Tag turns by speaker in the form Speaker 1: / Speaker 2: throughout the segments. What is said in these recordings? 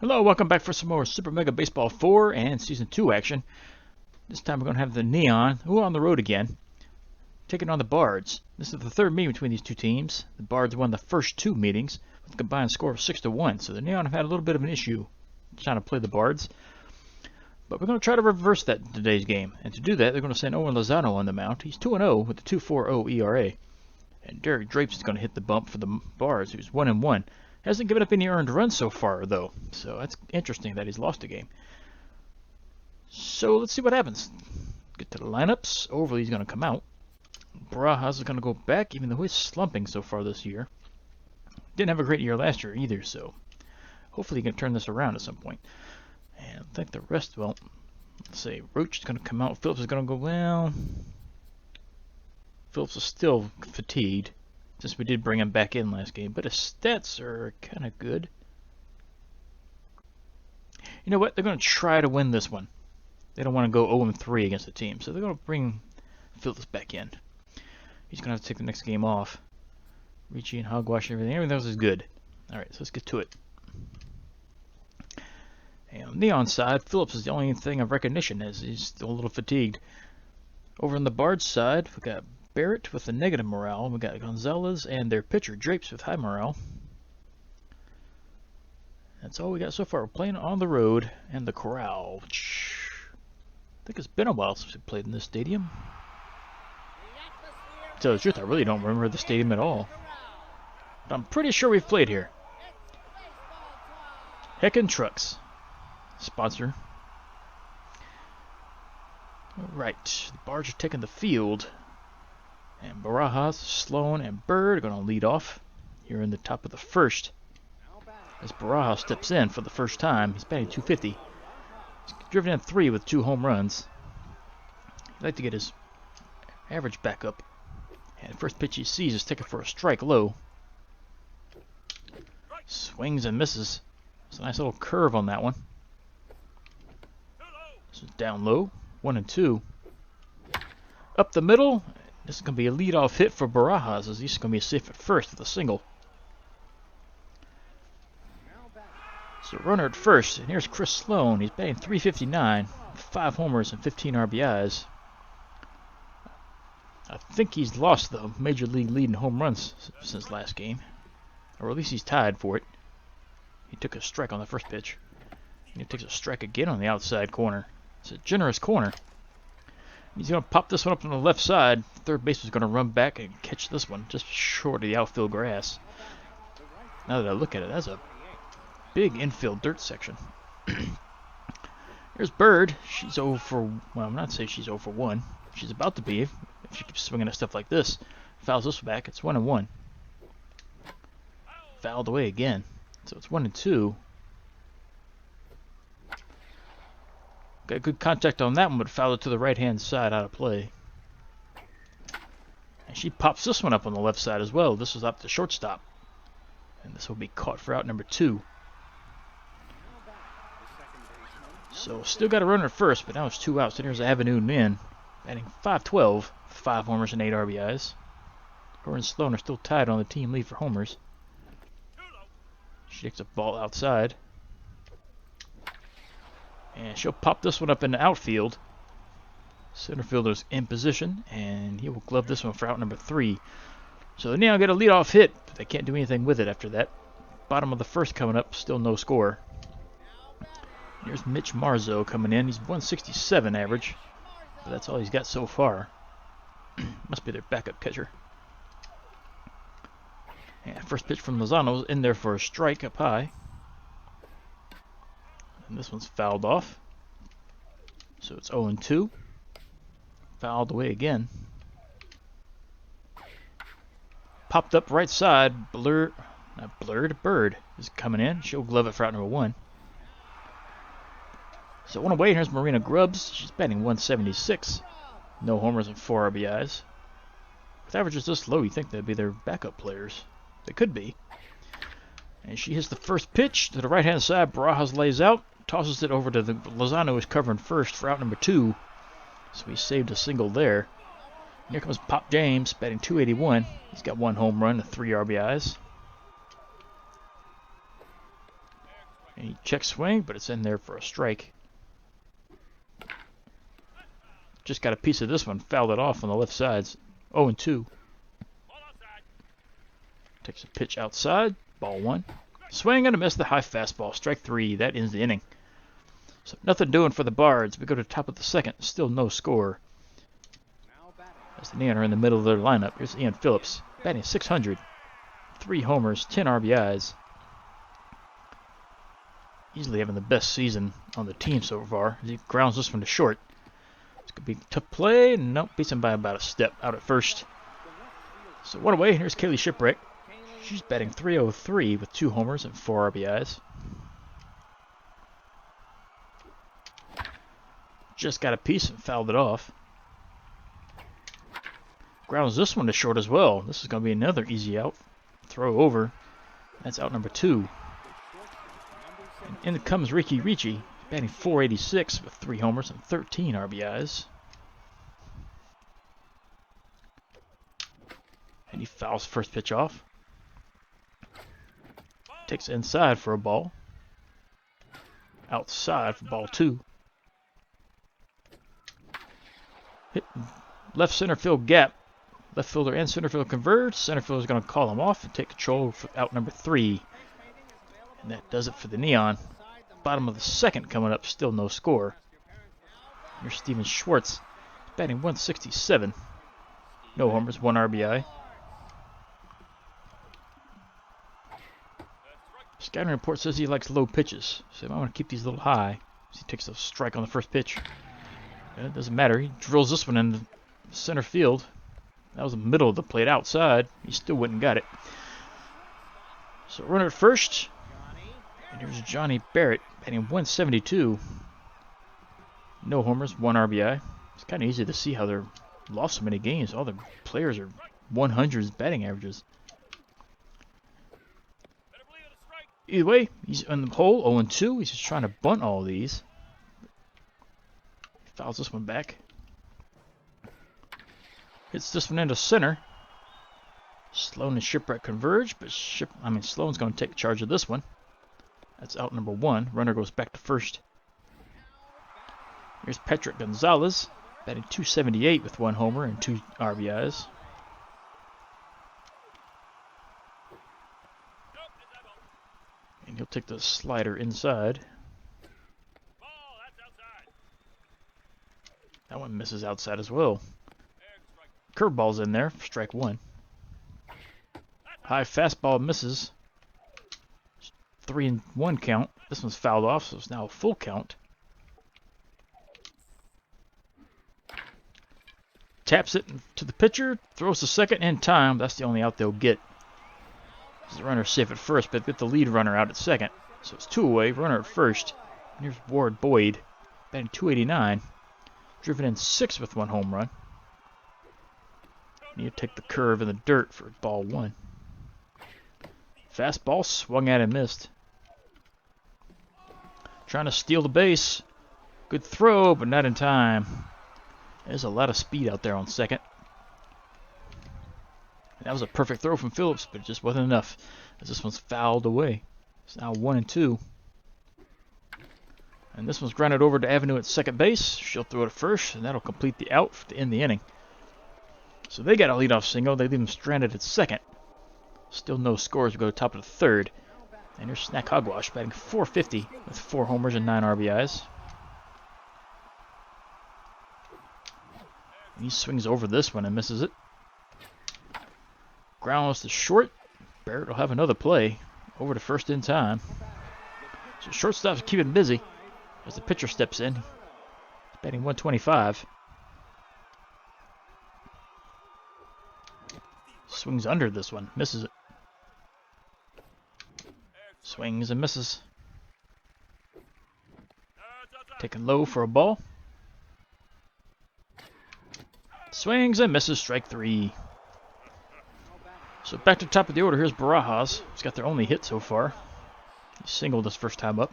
Speaker 1: Hello, welcome back for some more Super Mega Baseball 4 and Season 2 action. This time we're going to have the Neon, who are on the road again, taking on the Bards. This is the third meeting between these two teams. The Bards won the first two meetings with a combined score of 6-1, so the Neon have had a little bit of an issue trying to play the Bards. But we're going to try to reverse that in today's game. And to do that, they're going to send Owen Lozano on the mound. He's 2-0 with a 2.40 ERA. And Derek Drapes is going to hit the bump for the Bards, who's 1-1. Hasn't given up any earned runs so far, though, so that's interesting that he's lost a game. So let's see what happens. Get to the lineups. Overly's going to come out. Barajas is going to go back, even though he's slumping so far this year. Didn't have a great year last year either, so hopefully he can turn this around at some point. And I think the rest, well, let's say Roach is going to come out. Phillips is going to go, well, Phillips is still fatigued, since we did bring him back in last game, but his stats are kind of good. You know what? They're going to try to win this one. They don't want to go 0-3 against the team, so they're going to bring Phillips back in. He's going to have to take the next game off. Ricci and Hogwash and everything else is good. Alright, so let's get to it. And on Neon side, Phillips is the only thing of recognition, as he's still a little fatigued. Over on the Bards side, we got Barrett with a negative morale. We got Gonzalez and their pitcher Drapes with high morale. That's all we got so far. We're playing on the road and the corral. I think it's been a while since we played in this stadium. To tell the truth, I really don't remember the stadium at all. But I'm pretty sure we've played here. Heckin' Trucks. Sponsor. Alright, the Bards are taking the field. And Barajas, Sloan, and Bird are going to lead off here in the top of the first. As Barajas steps in for the first time, he's batting .250. He's driven in 3 with 2 home runs. He'd like to get his average back up. And the first pitch he sees is taken for a strike low. Swings and misses. It's a nice little curve on that one. This is down low. 1-2. Up the middle. This is going to be a leadoff hit for Barajas, as he's going to be safe at first with a single. So runner at first, and here's Chris Sloan. He's batting .359, 5 homers and 15 RBIs. I think he's lost the major league lead in home runs since last game, or at least he's tied for it. He took a strike on the first pitch, and he takes a strike again on the outside corner. It's a generous corner. He's going to pop this one up on the left side. Third baseman is going to run back and catch this one just short of the outfield grass. Now that I look at it, that's a big infield dirt section. Here's Bird. She's 0 for... Well, I'm not saying she's 0 for 1. She's about to be if she keeps swinging at stuff like this. Fouls this back. It's 1-1. Fouled away again. So it's 1-2. Got good contact on that one, but fouled it to the right-hand side out of play. And she pops this one up on the left side as well. This is up to shortstop. And this will be caught for out number 2. So still got a runner at first, but now it's 2 outs. And here's Avenue Nin, batting .512, 5 homers and 8 RBIs. Her and Sloan are still tied on the team lead for homers. She takes a ball outside. And she'll pop this one up in the outfield. Center fielder's in position, and he will glove this one for out number 3. So they now get a leadoff hit, but they can't do anything with it after that. Bottom of the first coming up, still no score. Here's Mitch Marzo coming in. He's 167 average, but that's all he's got so far. Must be their backup catcher. And first pitch from Lozano's in there for a strike up high. And this one's fouled off. So it's 0-2. Fouled away again. Popped up right side. Bird is coming in. She'll glove it for out number 1. So 1 away. Here's Marina Grubbs. She's batting 176. No homers and 4 RBIs. With averages this low, you'd think they'd be their backup players. They could be. And she hits the first pitch to the right-hand side. Barajas lays out. Tosses it over to the Lozano, who's covering first for out number 2. So he saved a single there. And here comes Pop James, batting .281. He's got 1 home run and 3 RBIs. And he check swing, but it's in there for a strike. Just got a piece of this one, fouled it off on the left sides. 0-2. Takes a pitch outside, ball 1. Swing and a miss, the high fastball, strike 3. That ends the inning. So nothing doing for the Bards. We go to the top of the second, still no score. As the Neon are in the middle of their lineup. Here's Ian Phillips, batting 600. 3 homers, 10 RBIs. Easily having the best season on the team so far. He grounds this one to short. It's going to be a tough play. Nope, beats him by about a step out at first. So one away. Here's Kaylee Shipwreck. She's batting .303 with 2 homers and 4 RBIs. Just got a piece and fouled it off. Grounds this one to short as well. This is going to be another easy out. Throw over. That's out number 2. And in comes Ricky Ricci, batting .486 with 3 homers and 13 RBIs. And he fouls first pitch off. Takes inside for a ball. Outside for ball 2. Hit left center field gap. Left fielder and center field converge. Center fielder is going to call him off and take control for out number 3. And that does it for the Neon. Bottom of the second coming up, still no score. Here's Steven Schwartz, batting .167. No homers, 1 RBI. Scouting report says he likes low pitches, so I want to keep these a little high. So he takes a strike on the first pitch. And it doesn't matter. He drills this one in the center field. That was the middle of the plate outside. He still wouldn't got it. So runner at first. And here's Johnny Barrett batting .172. No homers, 1 RBI. It's kind of easy to see how they're lost so many games. All the players are 100s batting averages. Either way, he's in the hole, 0-2. He's just trying to bunt all of these. He fouls this one back. Hits this one into center. Sloan and Shipwreck converge, but Sloan's going to take charge of this one. That's out number 1. Runner goes back to first. Here's Patrick Gonzalez, batting .278 with 1 homer and 2 RBIs. And he'll take the slider inside. That one misses outside as well. Curveball's in there for strike 1. High fastball misses. 3-1 count. This one's fouled off, so it's now a full count. Taps it to the pitcher, throws to second in time. That's the only out they'll get. The runner's safe at first, but get the lead runner out at second. So it's 2 away, runner at first. And here's Ward Boyd, batting .289. Driven in 6 with 1 home run. And you take the curve in the dirt for ball 1. Fastball swung at and missed. Trying to steal the base. Good throw, but not in time. There's a lot of speed out there on second. And that was a perfect throw from Phillips, but it just wasn't enough, as this one's fouled away. It's now 1-2. And this one's grounded over to Avenue at second base. She'll throw it at first, and that'll complete the out to end the inning. So they got a leadoff single. They leave him stranded at second. Still no scores. We go to top of the third. And here's Snack Hogwash batting .450 with 4 homers and 9 RBIs. He swings over this one and misses it. Grounds to short. Barrett will have another play. Over to first in time. So shortstop's keeping busy as the pitcher steps in. He's batting .125. Swings under this one. Misses it. Swings and misses. Taken low for a ball. Swings and misses, strike 3. So back to the top of the order, here's Barajas. He's got their only hit so far. He singled his first time up.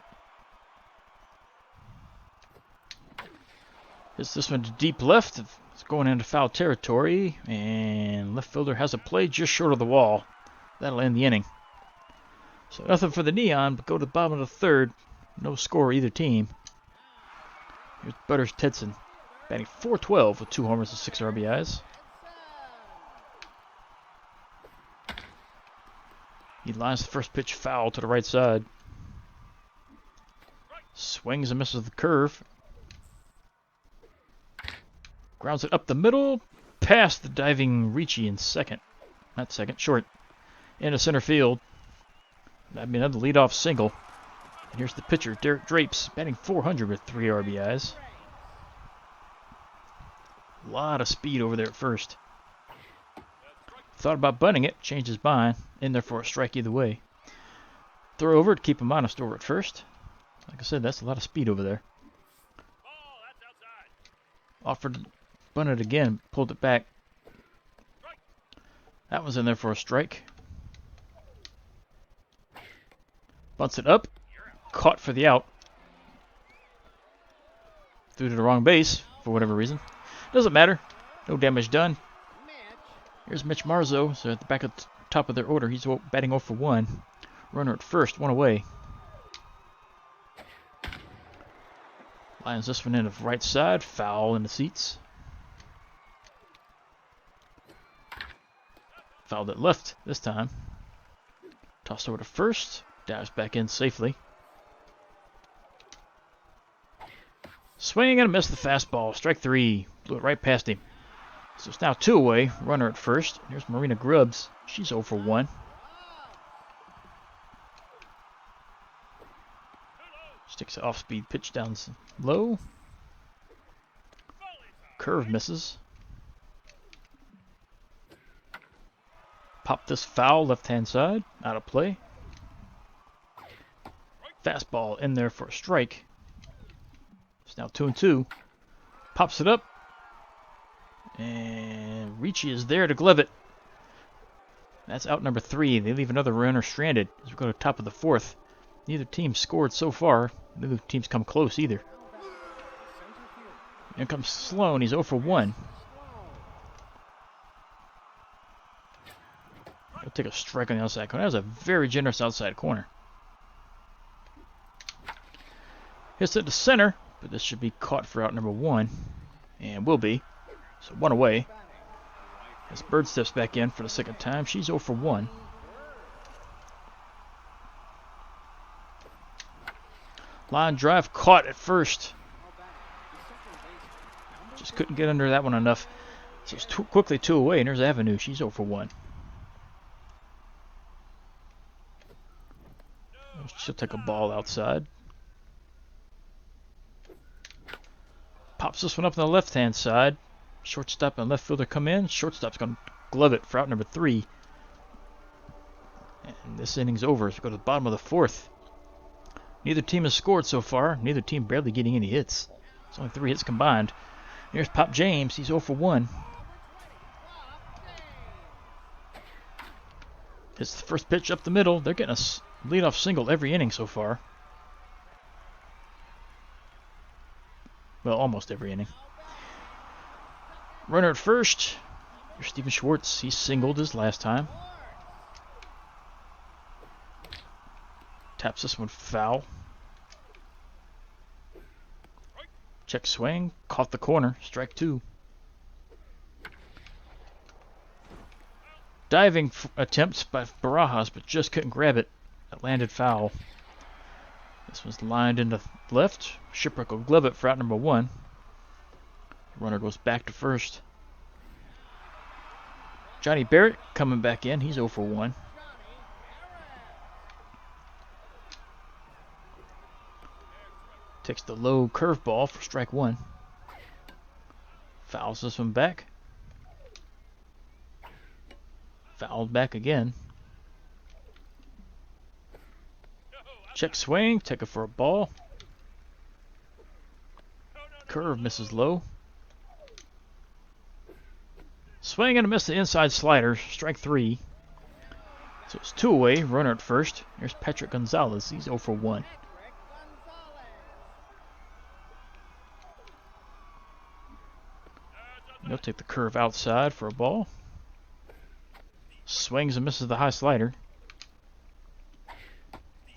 Speaker 1: Hits this one to deep left. It's going into foul territory. And left fielder has a play just short of the wall. That'll end the inning. So nothing for the Neon, but go to the bottom of the third. No score either team. Here's Butters Tedson, batting .412 with 2 homers and 6 RBIs. He lines the first pitch foul to the right side. Swings and misses the curve. Grounds it up the middle, past the diving Ricci in second. Not second, short. Into center field. That'd be another leadoff single. And here's the pitcher, Derek Drapes, batting .400 with 3 RBIs. A lot of speed over there at first. Thought about bunting it, changed his mind. In there for a strike either way. Throw over to keep him honest over at first. Like I said, that's a lot of speed over there. Offered to bunt it again, pulled it back. That was in there for a strike. Bunts it up. Caught for the out. Threw to the wrong base for whatever reason. Doesn't matter. No damage done. Here's Mitch Marzo. So at the back of the top of their order, he's batting 0 for 1. Runner at first, 1 away. Lines this one in the right side. Foul in the seats. Fouled it left this time. Tossed over to first. Dives back in safely. Swing and a miss the fastball. Strike 3. Blew it right past him. So it's now 2 away. Runner at first. Here's Marina Grubbs. She's 0 for 1. Sticks an off-speed pitch down low. Curve misses. Pop this foul left-hand side. Out of play. Fastball in there for a strike. It's now 2-2. Pops it up. And Ricci is there to glove it. That's out number 3. They leave another runner stranded as we go to the top of the 4th. Neither team scored so far. Neither team's come close either. In comes Sloan. He's 0 for 1. He'll take a strike on the outside corner. That was a very generous outside corner. Hits it to center, but this should be caught for out number 1. And will be. So 1 away. As Bird steps back in for the second time. She's 0 for 1. Line drive caught at first. Just couldn't get under that one enough. So it's quickly 2 away, and there's Avenue. She's 0 for 1. She'll take a ball outside. Pops this one up on the left-hand side. Shortstop and left fielder come in. Shortstop's going to glove it for out number 3. And this inning's over as we go to the bottom of the 4th. Neither team has scored so far. Neither team barely getting any hits. It's only 3 hits combined. Here's Pop James. He's 0 for 1. Hits the first pitch up the middle. They're getting a leadoff single every inning so far. Well, almost every inning. Runner at first. Here's Steven Schwartz. He singled his last time. Taps this one foul. Check swing. Caught the corner. Strike 2. Diving attempt by Barajas, but just couldn't grab it. It landed foul. This one's lined into left. Shipwreck will glove it for out number 1. Runner goes back to first. Johnny Barrett coming back in. He's 0 for 1. Takes the low curveball for strike 1. Fouls this one back. Fouled back again. Check swing. Take it for a ball. Curve misses low. Swing and a miss the inside slider. Strike 3. So it's 2 away. Runner at first. Here's Patrick Gonzalez. He's 0 for 1. He'll take the curve outside for a ball. Swings and misses the high slider.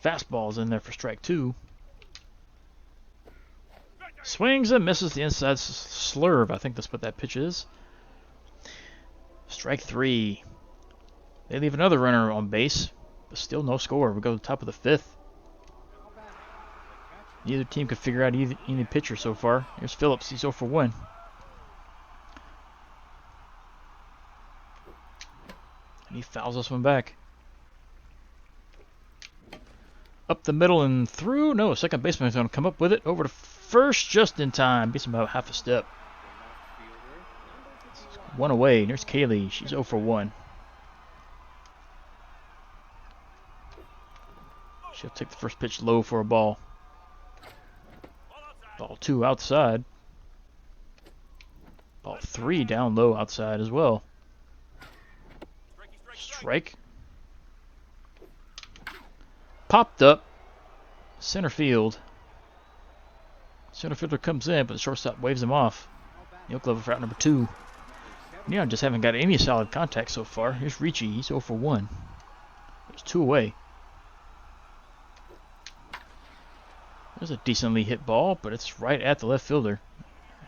Speaker 1: Fastball's in there for strike 2. Swings and misses the inside slurve. I think that's what that pitch is. Strike 3. They leave another runner on base, but still no score. We go to the top of the 5th. Neither team could figure out any pitcher so far. Here's Phillips. He's 0 for 1. And he fouls this one back. Up the middle and through. No, second baseman's going to come up with it. Over to first just in time. Beats him about half a step. One away. There's Kaylee. She's 0 for 1. She'll take the first pitch low for a ball. Ball 2 outside. Ball 3 down low outside as well. Strike. Popped up. Center field. Center fielder comes in, but the shortstop waves him off. Neil Glover for out number 2. Neon just haven't got any solid contact so far. Here's Ricci. He's 0 for 1. There's 2 away. There's a decently hit ball, but it's right at the left fielder.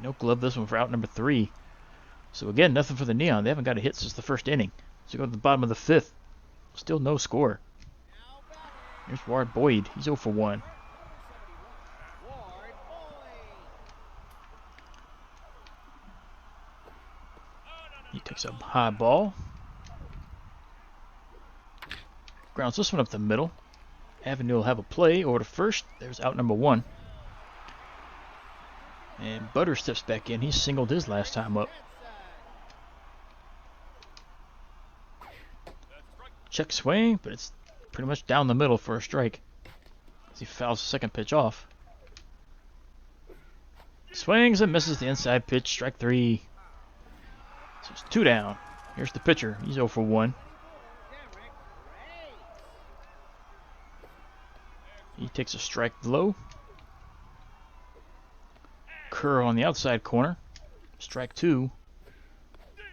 Speaker 1: No glove this one for out number 3. So again, nothing for the Neon. They haven't got a hit since the first inning. So go to the bottom of the 5th. Still no score. Here's Ward Boyd. He's 0 for 1. He takes a high ball. Grounds this one up the middle. Avenue will have a play over to first. There's out number 1. And Butter steps back in. He singled his last time up. Check swing, but it's pretty much down the middle for a strike. As he fouls the second pitch off. Swings and misses the inside pitch. Strike 3. So it's 2 down. Here's the pitcher. He's 0 for 1. He takes a strike low. Kerr on the outside corner. Strike 2.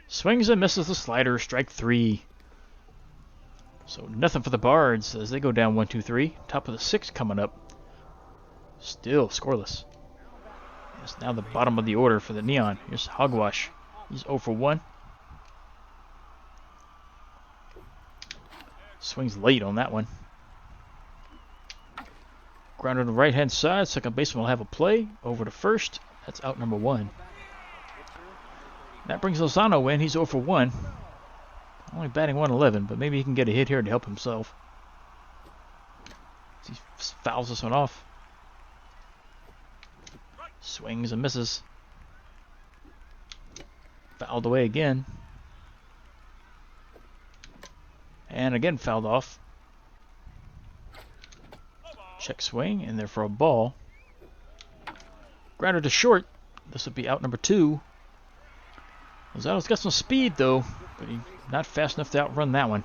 Speaker 1: Swings and misses the slider. Strike 3. So nothing for the Bards as they go down 1-2-3. Top of the 6th coming up. Still scoreless. It's now the bottom of the order for the Neon. Here's Hogwash. He's 0 for 1. Swings late on that one. Ground on the right hand side. Second baseman will have a play. Over to first. That's out number 1. That brings Lozano in. He's 0 for 1. Only batting 111, but maybe he can get a hit here to help himself. He fouls this one off. Swings and misses. Fouled away again. And again fouled off. Check swing, in there for a ball. Grounder to short. This would be out number 2. Lozano's got some speed though, but he's not fast enough to outrun that one.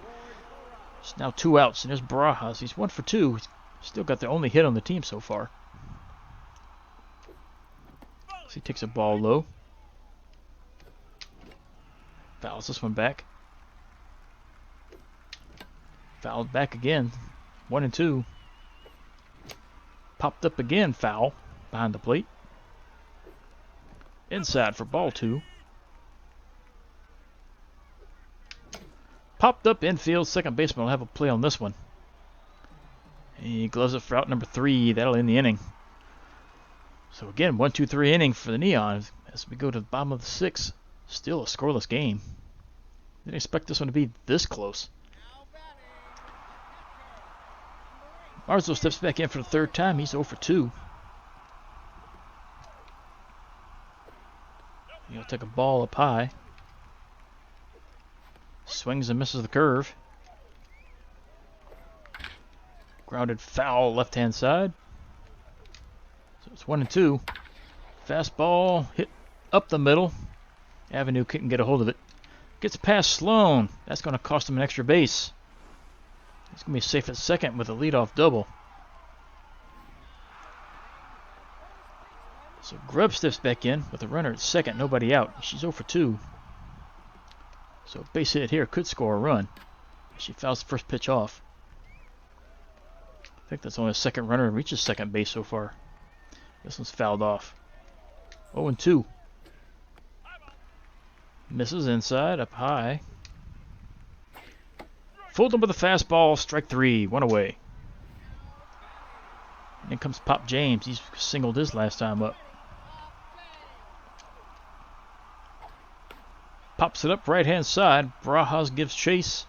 Speaker 1: It's now 2 outs, and there's Barajas. He's 1 for 2. He's still got the only hit on the team so far. So he takes a ball low. Fouls this one back. Fouled back again. 1 and 2. Popped up again, foul behind the plate. Inside for ball 2. Popped up infield. Second baseman will have a play on this one. He gloves it for out number 3. That'll end the inning. So again, 1-2-3 inning for the Neon as we go to the bottom of the 6th. Still a scoreless game. Didn't expect this one to be this close. Marslow steps back in for the 3rd time. He's 0 for 2. He'll take a ball up high. Swings and misses the curve. Grounded foul left hand side. So it's 1 and 2. Fastball hit up the middle. Avenue couldn't get a hold of it. Gets past Sloan. That's going to cost him an extra base. He's going to be safe at second with a leadoff double. So Grubb steps back in with a runner at second, nobody out. She's 0 for 2. So a base hit here could score a run. She fouls the first pitch off. I think that's only a second runner and reaches second base so far. This one's fouled off. 0-2. Misses inside, up high. Fooled him with a fastball, strike 3, one away. And in comes Pop James. He's singled his last time up. Pops it up right hand side. Barajas gives chase.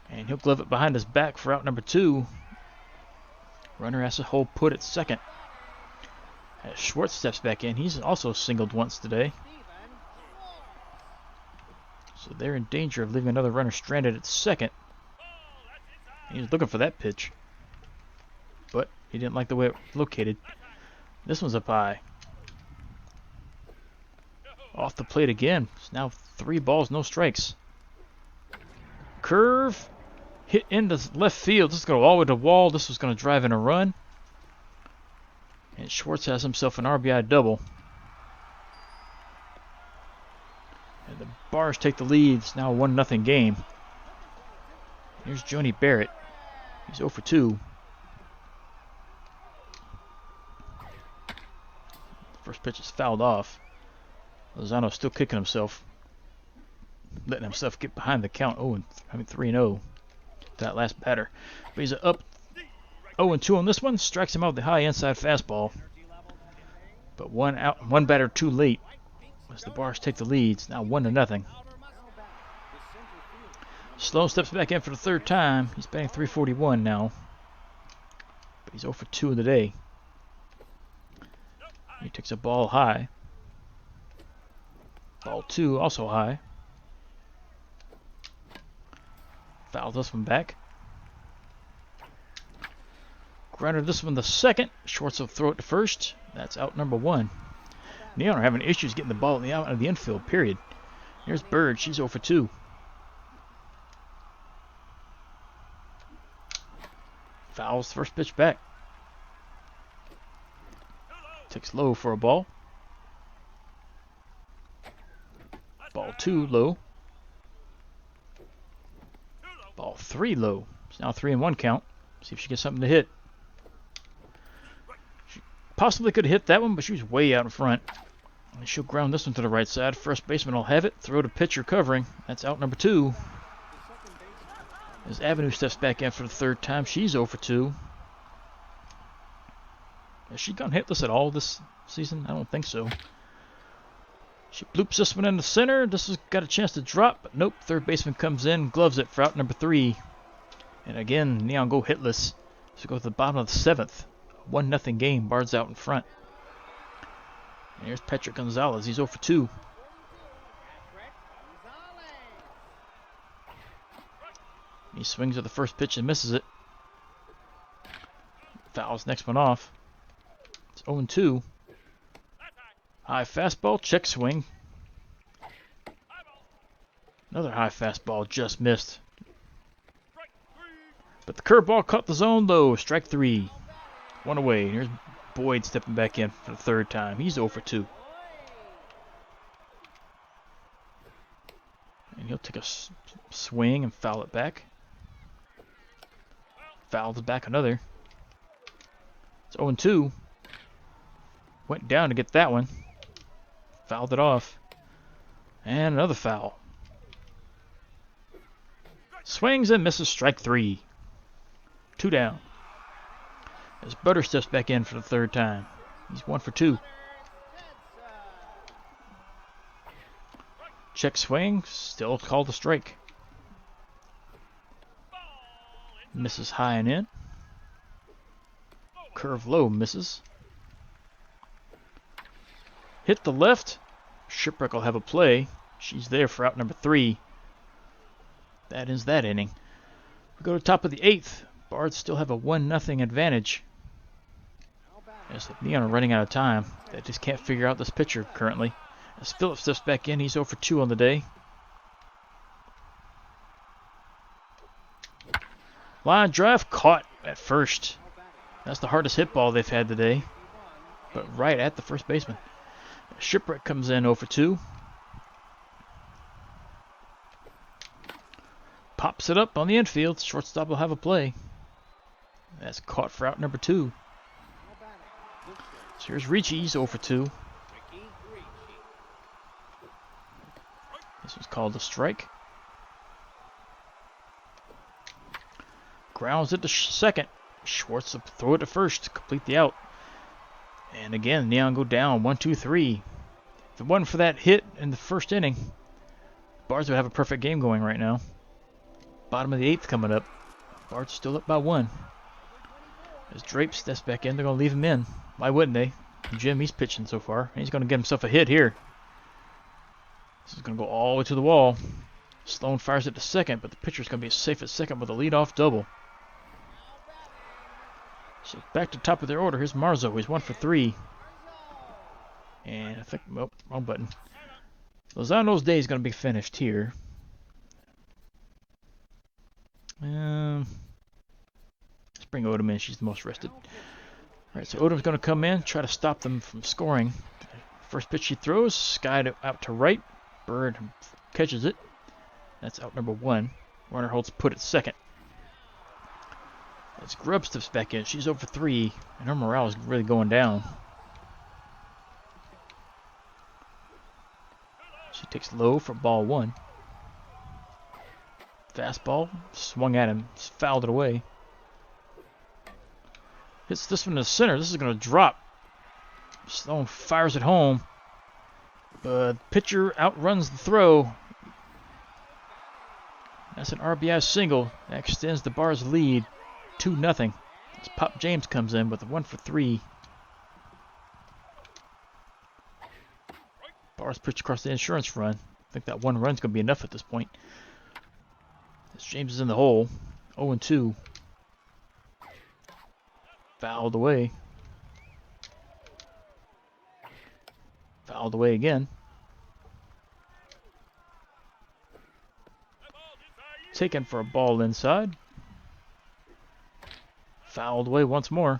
Speaker 1: And he'll glove it behind his back for out number 2. Runner has to hold put at second. As Schwartz steps back in, he's also singled once today. So they're in danger of leaving another runner stranded at second. He was looking for that pitch, but he didn't like the way it located. This one's up high. Off the plate again. It's now 3 balls, no strikes. Curve. Hit into left field. This is going to go all the way to the wall. This was going to drive in a run. And Schwartz has himself an RBI double. And the Bars take the lead. It's now a 1-0 game. Here's Joni Barrett. He's 0 for 2. First pitch is fouled off. Lozano's still kicking himself. Letting himself get behind the count. 3-0. That last batter. But he's up 0-2 on this one. Strikes him out with the high inside fastball. But one batter too late. As the Bars take the lead. It's now 1-0. Sloan steps back in for the third time. He's batting .341 now. But he's 0 for 2 of the day. He takes a ball high. Ball 2 also high. Fouls this one back. Grounder this one the second. Schwartz will throw it to first. That's out number 1. Neon are having issues getting the ball in the out of the infield, period. Here's Bird. She's 0 for 2. Fouls the first pitch back. Takes low for a ball. Ball 2 low. Ball 3 low. It's now 3-1 count. See if she gets something to hit. She possibly could have hit that one, but she was way out in front. And she'll ground this one to the right side. First baseman will have it. Throw to pitcher covering. That's out number 2. As Avenue steps back in for the third time, she's 0 for 2. Has she gone hitless at all this season? I don't think so. She bloops this one in the center. This has got a chance to drop, but nope. Third baseman comes in, gloves it for out number 3. And again, Neon go hitless. So go to the bottom of the 7th. 1-0 game. Bard's out in front. And here's Patrick Gonzalez. He's 0 for 2. He swings at the first pitch and misses it. Fouls next one off. It's 0-2. High fastball, check swing. Another high fastball just missed. But the curveball caught the zone low. Strike 3. One away. Here's Boyd stepping back in for the third time. He's 0 for 2. And he'll take a swing and foul it back. Fouls back another. It's 0-2. Went down to get that one. Fouled it off. And another foul. Swings and misses, strike 3. 2 down. As Butter steps back in for the third time. He's 1 for 2. Check swing, still called a strike. Misses high and in. Curve low, misses. Hit the left. Shipwreck will have a play. She's there for out number 3. That ends that inning. We go to the top of the 8th. Bards still have a 1-0 advantage. As the Neon are running out of time. They just can't figure out this pitcher currently. As Phillips steps back in, he's 0 for 2 on the day. Line drive caught at first. That's the hardest hit ball they've had today. But right at the first baseman. Shipwreck comes in 0 for 2. Pops it up on the infield. Shortstop will have a play. That's caught for out number 2. So here's Ricci, he's 0 for 2. This was called a strike. Grounds it to second. Schwartz will throw it to first to complete the out. And again, Neon go down 1-2-3. If it wasn't for that hit in the first inning, Bards would have a perfect game going right now. Bottom of the 8th coming up. Bards still up by 1. As Drape steps back in, they're going to leave him in. Why wouldn't they? Jim, he's pitching so far. And he's going to get himself a hit here. This is going to go all the way to the wall. Sloan fires it to second, but the pitcher's going to be safe at second with a leadoff double. So back to top of their order. Here's Marzo. He's 1 for 3. And I think, oh, wrong button. Lozano's day is going to be finished here. Let's bring Odom in. She's the most rested. Alright, so Odom's going to come in, try to stop them from scoring. First pitch he throws, skied out to right. Bird catches it. That's out number 1. Runner holds put at second. As Grubb steps back in, she's over 3, and her morale is really going down. She takes low for ball 1. Fastball, swung at him, fouled it away. Hits this one to the center. This is going to drop. Sloan fires it home. But pitcher outruns the throw. That's an RBI single. That extends the Bar's lead 2-0. As Pop James comes in with a 1 for 3. Bar's pitch across the insurance run. I think that 1 run's going to be enough at this point. As James is in the hole. 0-2. Fouled away. Fouled away again. Taken for a ball inside. Fouled away once more.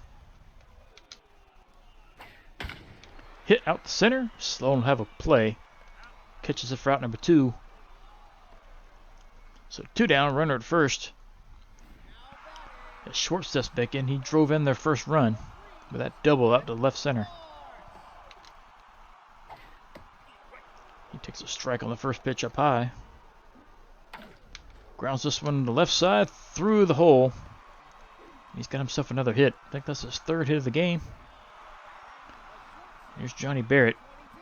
Speaker 1: Hit out the center. Sloan will have a play. Catches it for out number 2. So 2 down, runner at first. As Schwartz steps back in, he drove in their first run with that double out to left center. He takes a strike on the first pitch up high. Grounds this one to the left side through the hole. He's got himself another hit. I think that's his 3rd hit of the game. Here's Johnny Barrett.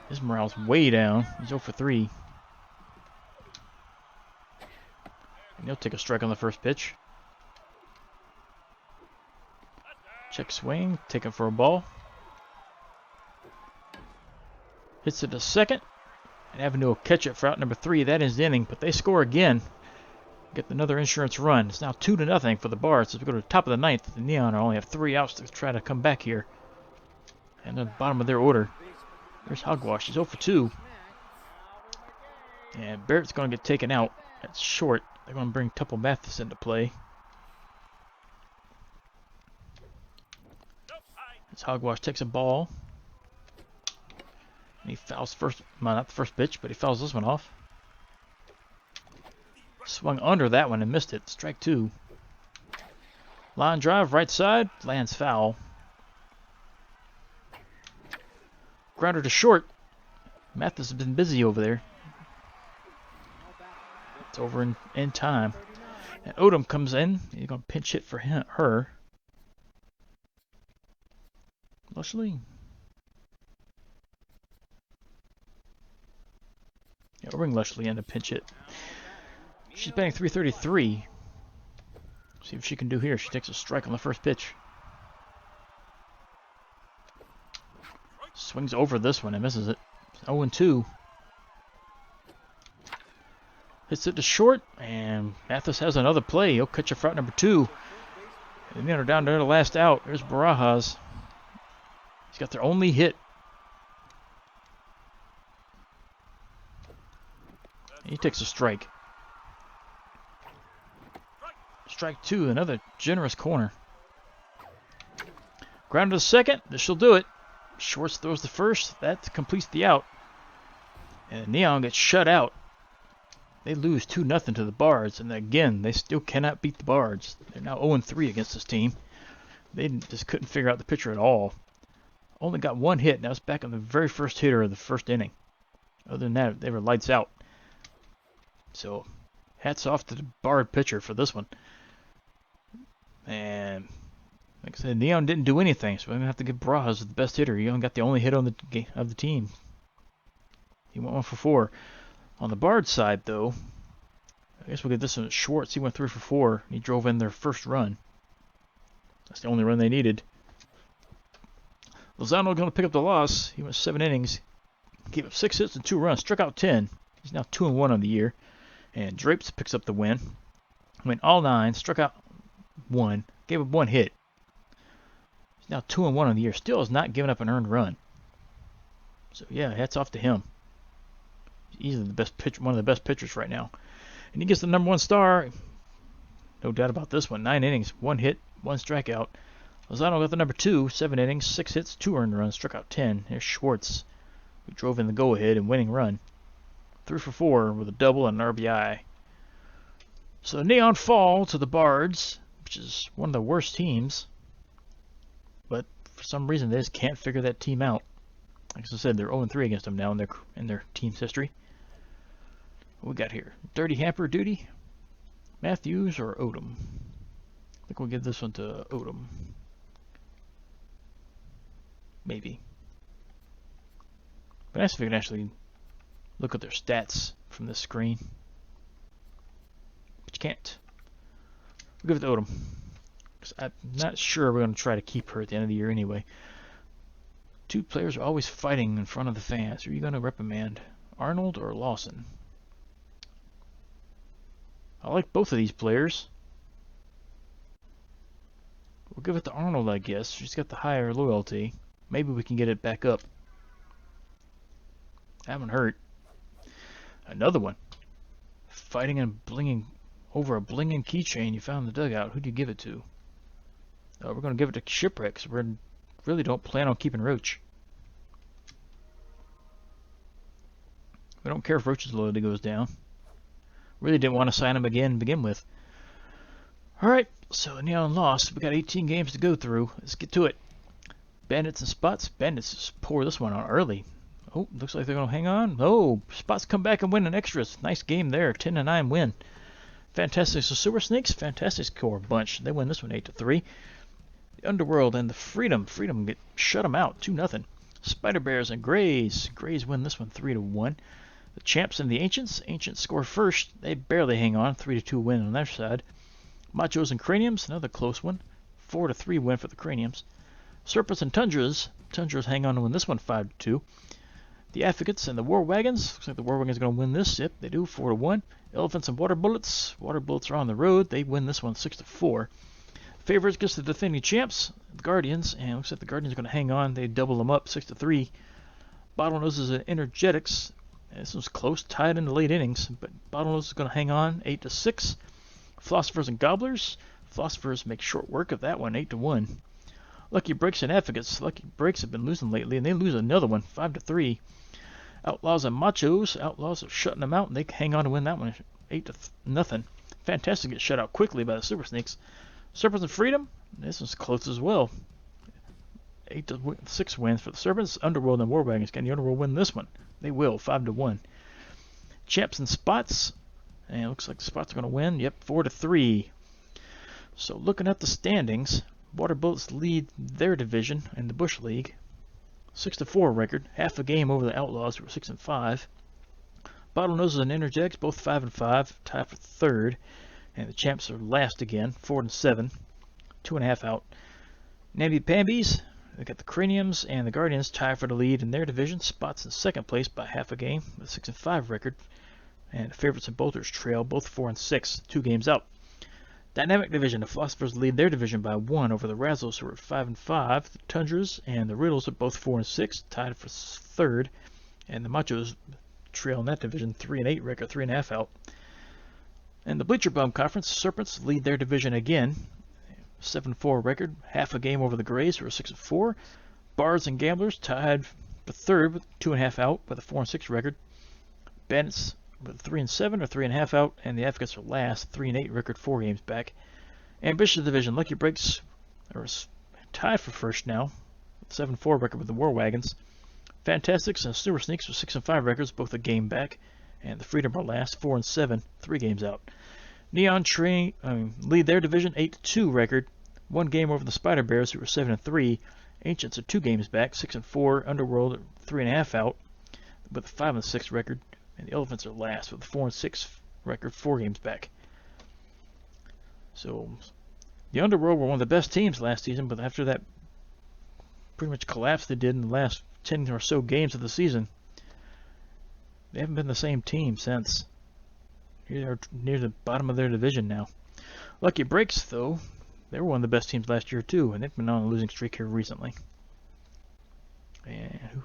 Speaker 1: His morale's way down. He's 0 for 3. And he'll take a strike on the first pitch. Check swing, taken for a ball. Hits it to second. And Avenue will catch it for out number 3. That is the inning, but they score again. Get another insurance run. It's now 2-0 for the Bards. As we go to the top of the 9th, the Neon only have 3 outs to try to come back here. And at the bottom of their order. There's Hogwash. He's 0 for 2. And Barrett's going to get taken out. That's short. They're going to bring Tupple Mathis into play. As Hogwash takes a ball. And he fouls first. Well, not the first pitch, but he fouls this one off. Swung under that one and missed it. Strike 2. Line drive, right side. Lands foul. Grounder to short. Mathis has been busy over there. It's over in time. And Odom comes in. He's going to pinch hit for her. Lushley. Yeah, we'll bring Lushley in to pinch hit. She's batting .333. See what she can do here. She takes a strike on the first pitch. Swings over this one and misses it. 0-2. Hits it to short, and Mathis has another play. He'll catch her for out number 2. And then they're down to the last out. There's Barajas. He's got their only hit. He takes a strike. Strike 2, another generous corner. Ground to the second. This will do it. Schwartz throws the first. That completes the out. And Neon gets shut out. They lose 2-0 to the Bards. And again, they still cannot beat the Bards. They're now 0-3 against this team. They just couldn't figure out the pitcher at all. Only got one hit, and that was back on the very first hitter of the first inning. Other than that, they were lights out. So, hats off to the Bard pitcher for this one. And like I said, Neon didn't do anything, so we're gonna have to give Braz the best hitter. He only got the only hit on the team. He went 1 for 4. On the Bard side, though, I guess we'll get this one at Schwartz. He went 3 for 4. He drove in their first run. That's the only run they needed. Lozano going to pick up the loss. He went 7 innings, gave up 6 hits and 2 runs, struck out 10. He's now 2-1 on the year. And Drapes picks up the win. Went all 9, struck out 1, gave up 1 hit. He's now 2-1 on the year. Still has not given up an earned run. So yeah, hats off to him. He's easily the best pitcher, one of the best pitchers right now. And he gets the #1 star. No doubt about this one. 9 innings, 1 hit, 1 strikeout. Lozano got the #2, 7 innings, 6 hits, 2 earned runs, struck out 10. Here's Schwartz, who drove in the go-ahead and winning run. 3 for 4 with a double and an RBI. So Neon fall to the Bards, which is one of the worst teams. But for some reason, they just can't figure that team out. Like I said, they're 0-3 against them now in their team's history. What we got here? Dirty Hamper Duty, Matthews or Odom? I think we'll give this one to Odom. Maybe. But nice if we can actually look at their stats from this screen. But you can't. We'll give it to Odom. Because I'm not sure we're going to try to keep her at the end of the year anyway. 2 players are always fighting in front of the fans. Who are you going to reprimand? Arnold or Lawson? I like both of these players. We'll give it to Arnold, I guess. She's got the higher loyalty. Maybe we can get it back up. That one hurt. Another one. Fighting and blinging over a blinging keychain you found in the dugout. Who do you give it to? We're going to give it to Shipwreck, because we really don't plan on keeping Roach. We don't care if Roach's loyalty goes down. Really didn't want to sign him again to begin with. Alright, so Neon lost. We got 18 games to go through. Let's get to it. Bandits and Spots. Bandits just pour this one on early. Oh, looks like they're going to hang on. Oh, Spots come back and win an extras. Nice game there. 10-9 win. Fantastic. So Super Snakes, fantastic score bunch. They win this one 8-3. The Underworld and the Freedom. Freedom shut them out 2-0. Spider Bears and Grays. Grays win this one 3-1. The Champs and the Ancients. Ancients score first. They barely hang on. 3-2 win on their side. Machos and Craniums. Another close one. 4-3 win for the Craniums. Serpents and Tundras. Tundras hang on to win this one 5-2. The Advocates and the War Wagons. Looks like the War Wagons are going to win this. Yep, they do. 4-1. Elephants and Water Bullets. Water Bullets are on the road. They win this one 6-4. Favorites gets the defending champs, the Guardians, and looks like the Guardians are going to hang on. They double them up 6-3. Bottlenoses and Energetics. This was close, tied in the late innings, but Bottlenose is going to hang on 8-6. Philosophers and Gobblers. Philosophers make short work of that one, 8-1. Lucky Breaks and Advocates. Lucky Breaks have been losing lately, and they lose another one, 5-3. Outlaws and Machos. Outlaws are shutting them out, and they hang on to win that one, 8-0. Fantastic gets shut out quickly by the Super Snakes. Serpents and Freedom. This one's close as well. 8-6 wins for the Serpents. Underworld and War Wagons. Can the Underworld win this one? They will, 5-1. Champs and Spots. And it looks like the Spots are going to win. Yep, 4-3. So looking at the standings, Water Bullets lead their division in the Bush League. 6-4 record. Half a game over the Outlaws, who were 6-5. Bottlenoses and Energetics, both 5-5. Tied for third. And the Champs are last again, 4-7. 2.5 out. Namby-Pambies. They got the Craniums and the Guardians tied for the lead in their division. Spots in second place by half a game with a 6-5 record. And the Favorites and Bolters trail both 4-6, 2 games out. Dynamic division. The Philosophers lead their division by 1 over the Razzles, who are 5-5. The Tundras and the Riddles are both 4-6, tied for third. And the Machos trail in that division, 3-8 record, 3.5 out. In the Bleacher Bum Conference, Serpents lead their division again. 7-4 record, half a game over the Grays, who are 6-4. Bards and Gamblers tied for third with 2.5 out with a 4-6 record. Bandits with 3-7 or 3.5 out, and the Advocates are last, 3-8 record, 4 games back. Ambitious division, Lucky Breaks are tied for first now, 7-4 record with the War Wagons. Fantastics and Super Sneaks with 6-5 records, both a game back, and the Freedom are last, 4-7, 3 games out. Neon lead their division, 8-2 record, 1 game over the Spider Bears, who were 7-3. Ancients are 2 games back, 6-4. Underworld are 3.5 out, with a 5-6 record, and the Elephants are last with a 4-6 record, 4 games back. So the Underworld were one of the best teams last season, but after that pretty much collapse they did in the last 10 or so games of the season, they haven't been the same team since. They're near the bottom of their division now. Lucky Breaks, though, they were one of the best teams last year too, and they've been on a losing streak here recently. And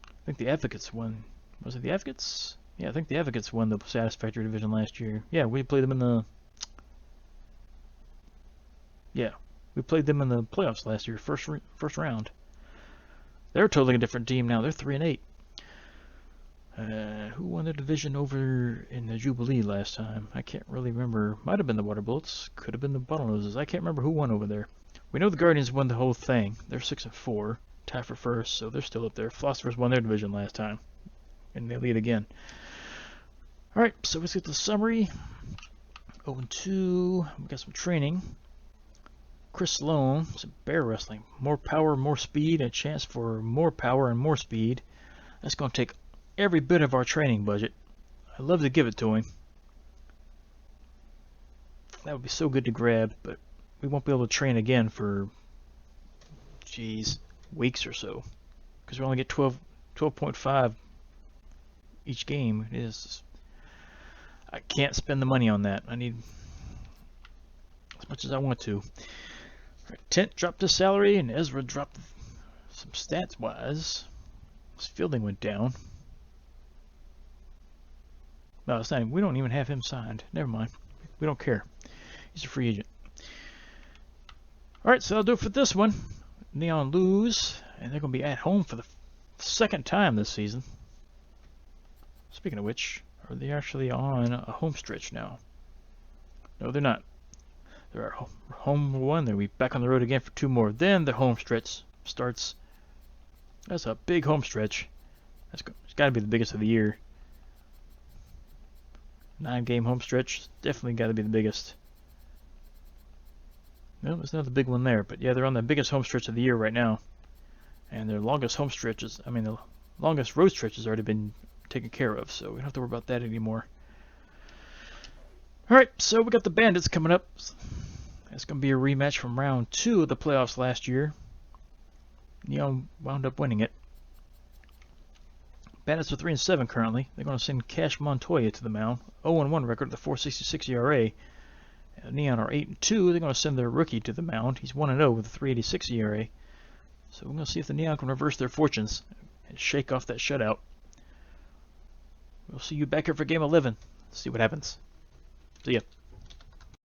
Speaker 1: I think the Advocates won. Was it the Advocates? Yeah, I think the Advocates won the Satisfactory division last year. Yeah, we played them in the... Yeah, we played them in the playoffs last year, first round. They're totally a different team now. They're 3-8. Who won the division over in the Jubilee last time? I can't really remember. Might have been the Water Bullets. Could have been the Bottlenoses. I can't remember who won over there. We know the Guardians won the whole thing. They're 6-4. Tied for first, so they're still up there. Philosophers won their division last time, and they lead again. Alright, so let's get the summary. 0-2. We got some training. Chris Sloan, some bear wrestling. More power, more speed, a chance for more power and more speed. That's going to take every bit of our training budget. I'd love to give it to him. That would be so good to grab, but we won't be able to train again for, weeks or so, because we only get 12.5 each game. I can't spend the money on that. I need as much as I want to. Tent dropped his salary, and Ezra dropped some stats wise. His fielding went down. No, it's not. We don't even have him signed. Never mind. We don't care. He's a free agent. Alright, so that'll do it for this one. Neon lose, and they're going to be at home for the second time this season. Speaking of which, are they actually on a home stretch now? No, they're not. They're at home 1. They'll be back on the road again for 2 more. Then the home stretch starts. That's a big home stretch. It's got to be the biggest of the year. 9-game home stretch. Definitely got to be the biggest. No, there's another big one there. But yeah, they're on the biggest home stretch of the year right now. And their longest home stretches, the longest road stretch has already been taken care of. So we don't have to worry about that anymore. Alright, so we got the Bandits coming up. It's going to be a rematch from round 2 of the playoffs last year. Neon wound up winning it. Bandits are 3-7 currently. They're going to send Cash Montoya to the mound. 0-1 record with a 4.66 ERA. Neon are 8-2. They're going to send their rookie to the mound. He's 1-0 with a 3.86 ERA. So we're going to see if the Neon can reverse their fortunes and shake off that shutout. We'll see you back here for Game 11. See what happens. See ya.